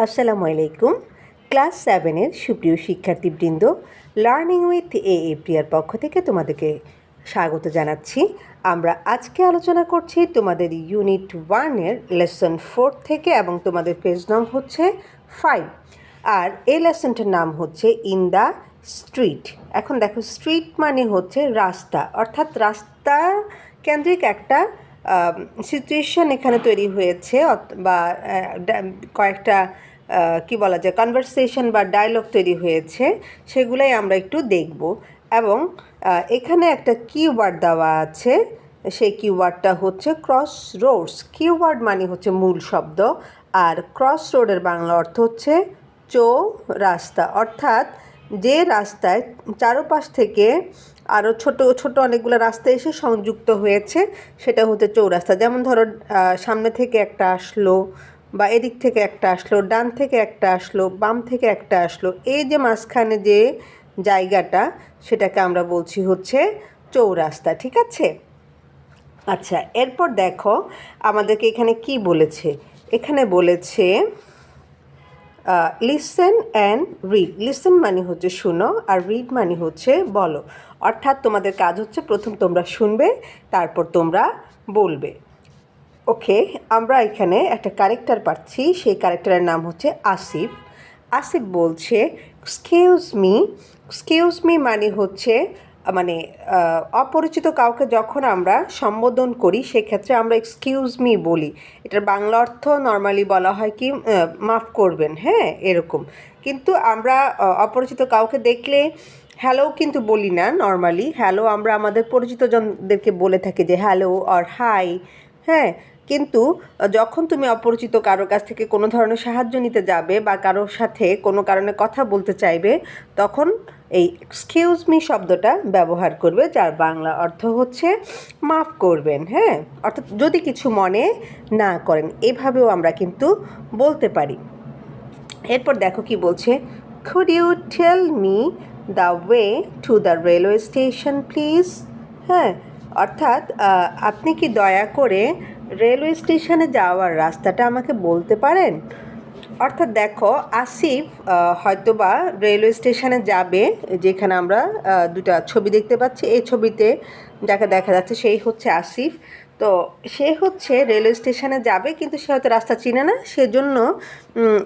আসসালামু আলাইকুম। ক্লাস 7-এর সুপ্রিয় শিক্ষার্থীবৃন্দ, লার্নিং উইথ প্রিয়ার পক্ষ থেকে তোমাদেরকে স্বাগত জানাচ্ছি। আমরা আজকে আলোচনা করছি তোমাদের ইউনিট 1-এর লেসন 4 থেকে, এবং তোমাদের পেজ নং হচ্ছে 5। আর এই লেসনটার নাম হচ্ছে ইন দ্য স্ট্রিট। এখন দেখো, স্ট্রিট মানে হচ্ছে রাস্তা, অর্থাৎ রাস্তা কেন্দ্রিক একটা সিচুয়েশন এখানে তৈরি হয়েছে, বা কয়েকটা কি বলা যায়, কনভারসেশন বা ডায়লগ তৈরি হয়েছে, সেগুলাই আমরা একটু দেখব। এবং এখানে একটা কিওয়ার্ড দেওয়া আছে, সেই কিওয়ার্ডটা হচ্ছে ক্রস রোডস। কিওয়ার্ড মানে হচ্ছে মূল শব্দ, আর ক্রস রোডের বাংলা অর্থ হচ্ছে চৌরাস্তা। অর্থাৎ যে রাস্তায় চারপাশ থেকে আরও ছোট ছোট অনেকগুলো রাস্তা এসে সংযুক্ত হয়েছে, সেটা হচ্ছে চৌরাস্তা। যেমন ধরো, সামনে থেকে একটা আসলো, বা এদিক থেকে একটা আসলো, ডান থেকে একটা আসলো, বাম থেকে একটা আসলো, এই যে মাঝখানে যে জায়গাটা, সেটাকে আমরা বলছি হচ্ছে চৌরাস্তা। ঠিক আছে? আচ্ছা, এরপর দেখো আমাদেরকে এখানে কি বলেছে। এখানে বলেছে লিসেন অ্যান্ড রিড। লিসেন মানে হচ্ছে শুনো, আর রিড মানে হচ্ছে বলো। অর্থাৎ তোমাদের কাজ হচ্ছে প্রথম তোমরা শুনবে, তারপর তোমরা বলবে। ওকে, আমরা এখানে একটা ক্যারেক্টার পাচ্ছি, সেই ক্যারেক্টারের নাম হচ্ছে আসিফ। আসিফ বলছে এক্সকিউজ মি। এক্সকিউজ মি মানে হচ্ছে অপরিচিত কাউকে যখন আমরা সম্বোধন করি, সেক্ষেত্রে আমরা এক্সকিউজ মি বলি। এটার বাংলা অর্থ নর্মালি বলা হয় কি, মাফ করবেন, হ্যাঁ, এরকম। কিন্তু আমরা অপরিচিত কাউকে দেখলে হ্যালো কিন্তু বলি না নর্মালি। হ্যালো আমরা আমাদের পরিচিত জনদেরকে বলে থাকি যে হ্যালো অর হাই, হ্যাঁ। কিন্তু যখন তুমি অপরিচিত কারোর কাছ থেকে কোনো ধরনের সাহায্য নিতে যাবে, বা কারোর সাথে কোনো কারণে কথা বলতে চাইবে, তখন এই এক্সকিউজ মি শব্দটা ব্যবহার করবে, যার বাংলা অর্থ হচ্ছে মাফ করবেন, হ্যাঁ। অর্থাৎ যদি কিছু মনে না করেন, এভাবেও আমরা কিন্তু বলতে পারি। এরপর দেখো কি বলছে, could you tell me the way to the railway station please. হ্যাঁ, অর্থাৎ আপনি কি দয়া করে রেলওয়ে স্টেশনে যাওয়ার রাস্তাটা আমাকে বলতে পারেন। অর্থাৎ দেখো, আসিফ হয়তোবা রেলওয়ে স্টেশনে যাবে, যেখানে আমরা দুটা ছবি দেখতে পাচ্ছি। এই ছবিতে যাকে দেখা যাচ্ছে সেই হচ্ছে আসিফ। তো সে হচ্ছে রেলওয়ে স্টেশনে যাবে, কিন্তু সে হয়তো রাস্তা চিনে না। সেজন্য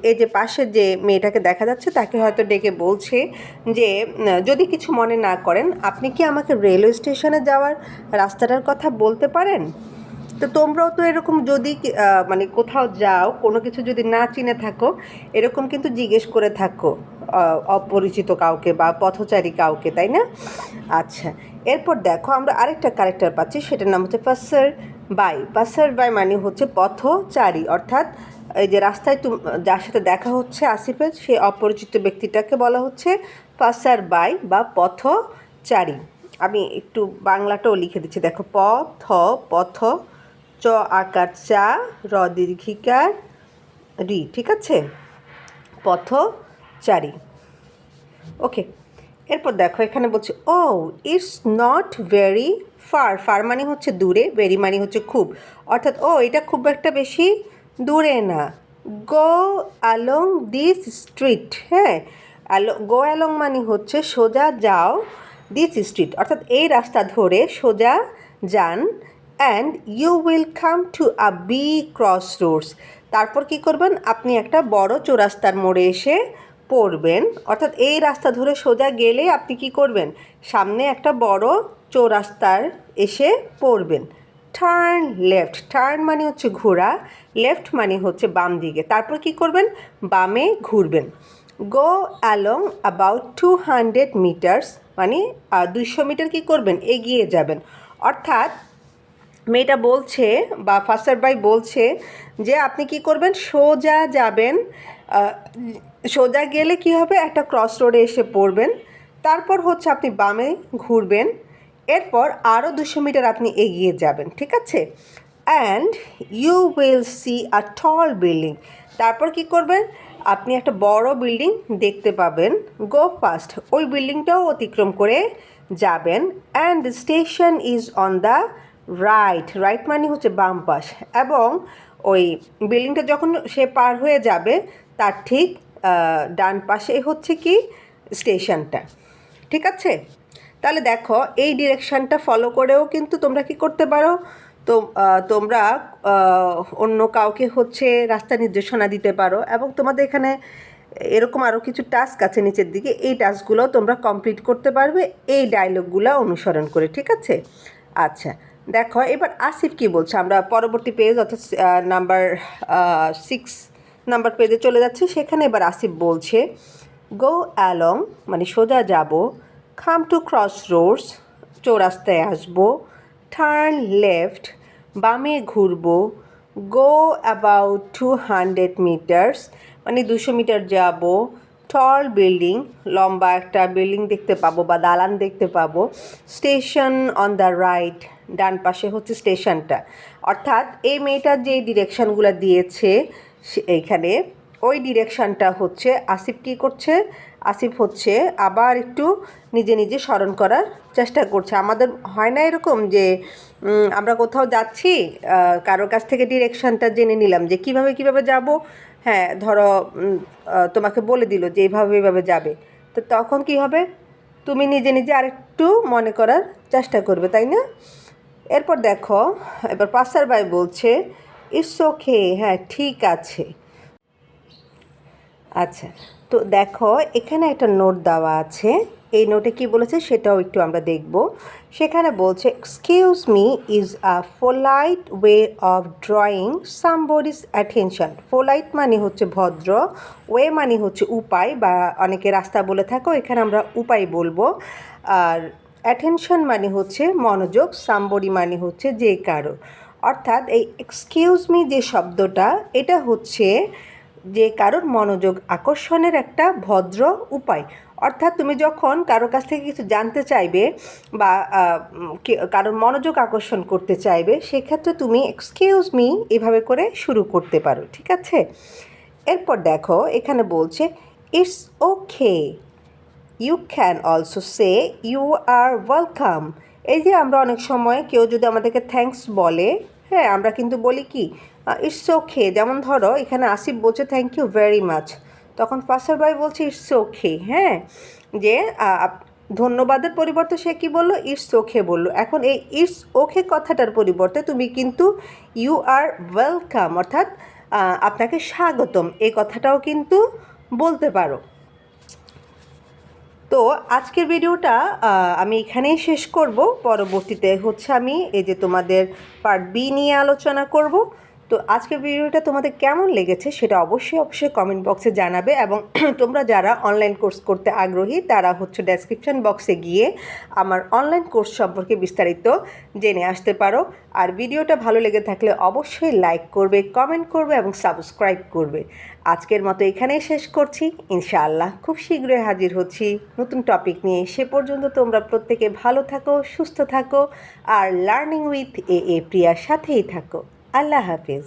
এই যে পাশের যে মেয়েটাকে দেখা যাচ্ছে, তাকে হয়তো ডেকে বলছে যে যদি কিছু মনে না করেন, আপনি কি আমাকে রেলওয়ে স্টেশনে যাওয়ার রাস্তাটার কথা বলতে পারেন। তো তোমরাও তো এরকম যদি কোথাও যাও, কোনো কিছু যদি না চিনে থাকো, এরকম কিন্তু জিজ্ঞেস করে থাকো অপরিচিত কাউকে বা পথচারী কাউকে, তাই না? আচ্ছা, এরপর দেখো আমরা আরেকটা ক্যারেক্টার পাচ্ছি, সেটার নাম হচ্ছে পাসার বাই। পাসার বাই মানে হচ্ছে পথচারী। অর্থাৎ এই যে রাস্তায় যার সাথে দেখা হচ্ছে আসিফের, সেই অপরিচিত ব্যক্তিটাকে বলা হচ্ছে পাসার বাই বা পথচারী। আমি একটু বাংলাটাও লিখে দিচ্ছি, দেখো, পথ চ আকার চা, র দীর্ঘিকার রি। ঠিক আছে? পথচারী। ওকে, এরপর দেখো এখানে বলছে ও it's not very far. Far মানে হচ্ছে দূরে, ভেরি মানে হচ্ছে খুব। অর্থাৎ এটা খুব একটা বেশি দূরে না। গো অ্যালং দিস স্ট্রিট। হ্যাঁ, গো অ্যালং মানে হচ্ছে সোজা যাও, দিস স্ট্রিট অর্থাৎ এই রাস্তা ধরে সোজা যান, and you will come to a big cross roads. তারপর কি করবেন, আপনি একটা বড় চৌরাস্তার মোড়ে এসে পড়বেন। অর্থাৎ এই রাস্তা ধরে সোজা গেলে আপনি কি করবেন, সামনে একটা বড় চৌরাস্তার এসে পড়বেন। Turn left. টার্ন মানে হচ্ছে ঘোরা, লেফট মানে হচ্ছে বাম দিকে। তারপর কি করবেন, বামে ঘুরবেন। গো অ্যালং অ্যাবাউট 200 মিটার্স মানে 200 মিটার কি করবেন, এগিয়ে যাবেন। অর্থাৎ মেয়েটা বলছে, বা ফাসার বাই বলছে যে আপনি কি করবেন, সোজা যাবেন। সোজা গেলে কি হবে, একটা ক্রস রোডে এসে পড়বেন। তারপর হচ্ছে আপনি বামে ঘুরবেন, এরপর আরও 200 মিটার আপনি এগিয়ে যাবেন। ঠিক আছে? And you will see a tall building. তারপর কি করবেন, আপনি একটা বড় বিল্ডিং দেখতে পাবেন। গো ফাস্ট, ওই বিল্ডিংটাও অতিক্রম করে যাবেন। And the station is on the right. Right মানে হচ্ছে বাম পাশ, এবং ওই বিল্ডিংটা যখন সে পার হয়ে যাবে তার ঠিক ডান পাশে হচ্ছে কি স্টেশনটা। ঠিক আছে, তাহলে দেখো এই ডিরেকশানটা ফলো করেও কিন্তু তোমরা কি করতে পারো, তো তোমরা অন্য কাউকে হচ্ছে রাস্তা নির্দেশনা দিতে পারো, এবং তোমাদের এখানে এরকম আরও কিছু টাস্ক আছে নিচের দিকে, এই টাস্কগুলো তোমরা কমপ্লিট করতে পারবে এই ডায়লগগুলো অনুসরণ করে। ঠিক আছে, আচ্ছা দেখো এবার আসিফ কি বলছে, আমরা পরবর্তী পেজ অর্থাৎ নাম্বার 6 নাম্বার পেজে চলে যাচ্ছি। সেখানে এবার আসিফ বলছে গো অ্যালং মানে সোজা যাব, কাম টু ক্রস রোডস চৌরাস্তায় আসবো, টার্ন লেফট বামে ঘুরবো, গো অ্যাবাউট 200 মিটার্স মানে 200 মিটার যাব, টল বিল্ডিং লম্বা একটা বিল্ডিং দেখতে পাবো বা দালান দেখতে পাবো, স্টেশন অন দ্য রাইট ডান পাশে হচ্ছে স্টেশনটা। অর্থাৎ এই মেয়েটার যে ডিরেকশানগুলো দিয়েছে এইখানে ওই ডিরেকশানটা হচ্ছে আসিফ কী করছে, আসিফ হচ্ছে আবার একটু নিজে নিজে স্মরণ করার চেষ্টা করছে। আমাদের হয় না এরকম যে আমরা কোথাও যাচ্ছি, কারোর কাছ থেকে ডিরেকশানটা জেনে নিলাম যে কিভাবে যাব, হ্যাঁ ধরো তোমাকে বলে দিল যে এইভাবে যাবে, তো তখন কি হবে, তুমি নিজে নিজে আরেকটু মনে করার চেষ্টা করবে, তাই না? এরপর দেখো এবার পাসার বাই বলছে ইটস ওকে, হ্যাঁ ঠিক আছে। আচ্ছা, তো দেখো এখানে একটা নোট দেওয়া আছে, এই নোটে কি বলেছে সেটাও একটু আমরা দেখব। সেখানে বলছে excuse me is a polite way of drawing somebody's attention. Polite মানে হচ্ছে ভদ্র, ওয়ে মানে হচ্ছে উপায়, বা অনেকে রাস্তা বলে থাকো, এখানে আমরা উপায় বলবো। আর অ্যাটেনশন মানে হচ্ছে মনোযোগ, সামবডি মানে হচ্ছে যে কারো। অর্থাৎ এই এক্সকিউজ মি যে শব্দটা, এটা হচ্ছে যে কারোর মনোযোগ আকর্ষণের একটা ভদ্র উপায়। অর্থাৎ তুমি যখন কারোর কাছ থেকে কিছু জানতে চাইবে বা কারোর মনোযোগ আকর্ষণ করতে চাইবে, সেক্ষেত্রে তুমি এক্সকিউজ মি এভাবে করে শুরু করতে পারো। ঠিক আছে, এরপর দেখো এখানে বলছে it's okay, you can also say you are welcome. এই যে আমরা অনেক সময় কেউ যদি আমাদেরকে থ্যাঙ্কস বলে, হ্যাঁ আমরা কিন্তু বলি কি ইটস ওকে। যেমন ধরো এখানে আসিফ বলছে থ্যাংক ইউ ভেরি মাচ, তখন পাসার বাই বলছে ইটস ওকে, হ্যাঁ যে ধন্যবাদের পরিবর্তে সে কী বললো, ইটস ওকে বললো। এখন এই ইটস ওকে কথাটার পরিবর্তে তুমি কিন্তু ইউ আর ওয়েলকাম অর্থাৎ আপনাকে স্বাগতম এই কথাটাও কিন্তু বলতে পারো। তো আজকের ভিডিওটা আমি এখানেই শেষ করব। পরবর্তীতে হচ্ছে আমি এই যে তোমাদের পার্ট বি নিয়ে আলোচনা করব। তো আজকের ভিডিওটা তোমাদের কেমন লেগেছে সেটা অবশ্যই কমেন্ট বক্সে জানাবে, এবং তোমরা যারা অনলাইন কোর্স করতে আগ্রহী তারা হচ্ছে ডেসক্রিপশন বক্সে গিয়ে আমার অনলাইন কোর্স সম্পর্কে বিস্তারিত জেনে আসতে পারো। আর ভিডিওটা ভালো লেগে থাকলে অবশ্যই লাইক করবে, কমেন্ট করবে এবং সাবস্ক্রাইব করবে। আজকের মতো এখানেই শেষ করছি। ইনশাআল্লাহ খুব শীঘ্রই হাজির হচ্ছি নতুন টপিক নিয়ে। সে পর্যন্ত তোমরা প্রত্যেকে ভালো থাকো, সুস্থ থাকো, আর লার্নিং উইথ এ প্রিয়ার সাথেই থাকো। আল্লাহ হাফিজ।